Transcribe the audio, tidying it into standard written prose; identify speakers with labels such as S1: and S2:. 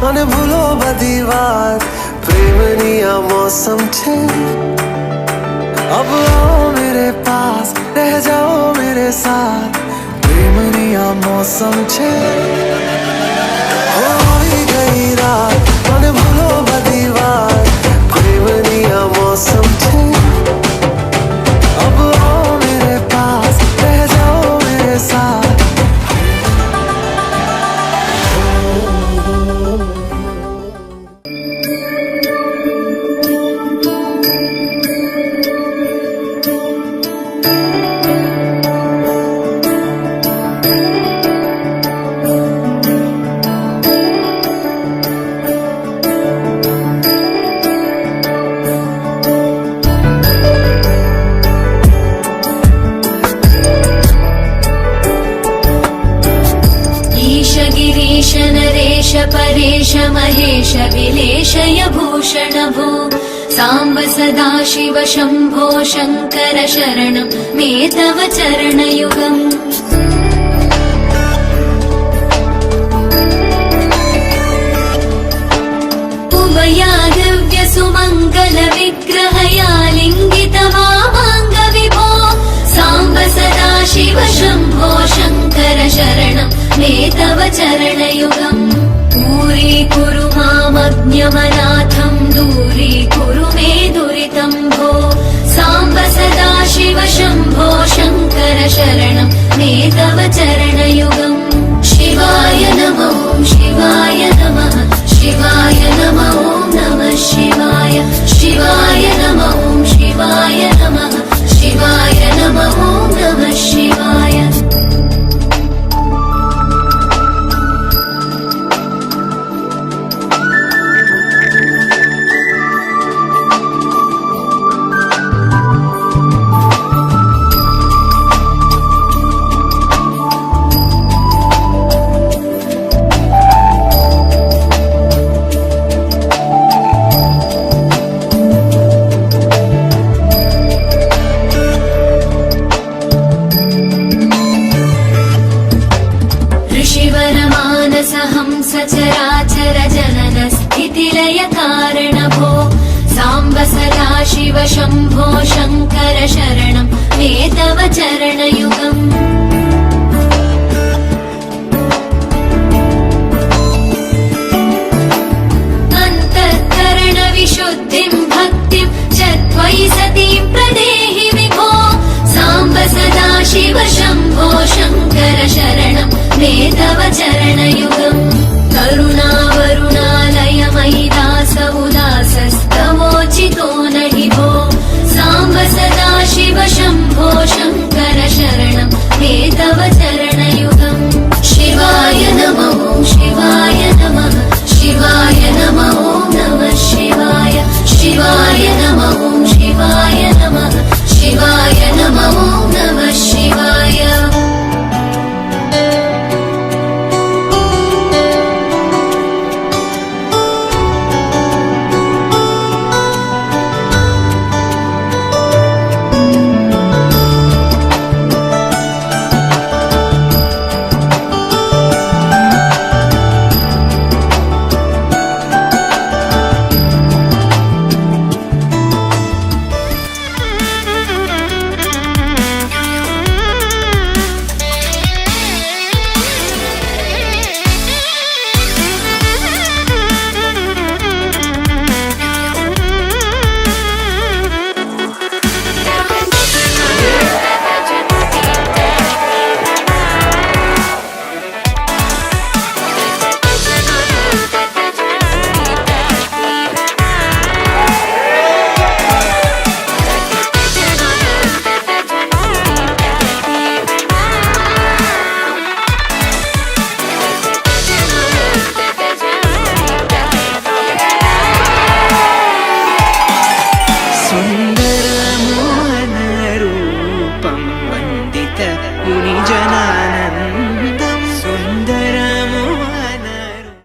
S1: મને ભૂલો બધી વાત પ્રેમની આ मौसम छे अब आओ मेरे पास रह जाओ मेरे साथ प्रेमनी आ मौसम छे होई गई रात મને ભૂલો બધી વાત प्रेमनी आ मौसम छे अब आओ मेरे पास रह जाओ मेरे साथ
S2: नरेश परेश महेश विलेशय भूषण भो साम्ब सदा शिव शम्भो शङ्कर शरणं मे तव चरणयुगम् उमया दिव्य सुमङ्गल विग्रहया लिङ्गित वामाङ्ग विभो साम्ब सदा शिव शम्भो शङ्कर शरणं मे तव चरणयुगम् दूरीकुरु मामज्ञमनाथं दूरीकुरु मे दुरितं भो साम्ब सदा शिव शम्भो शङ्कर शरणं मे तव चरणयुगम् शिवाय नमः शिवाय नमः शिवाय नमः नमः शिवाय शिवाय नमः शिवाय नमः शिवाय नमः नमः शिवाय सचराचर जनन स्थितिलय कारण भो साम्ब सदा शिव शम्भो शङ्कर शरणं मे तव चरणयुगम् अन्तःकरण विशुद्धिं भक्तिं च त्वयि सतीं प्रदेहि विभो साम्ब सदा शिव शम्भो शङ्कर शरणं मे तव चरणयुगम् करुणावरुणालय मयि दास उदासस्तवोचितो नहि भो साम्ब सदा शिव शम्भो शङ्कर शरणं मे तव चरणयुगम् शिवाय नमः शिवाय नमः शिवाय नमः नमः शिवाय शिवाय नमः शिवाय नमः शिवाय नमः नमः शिवाय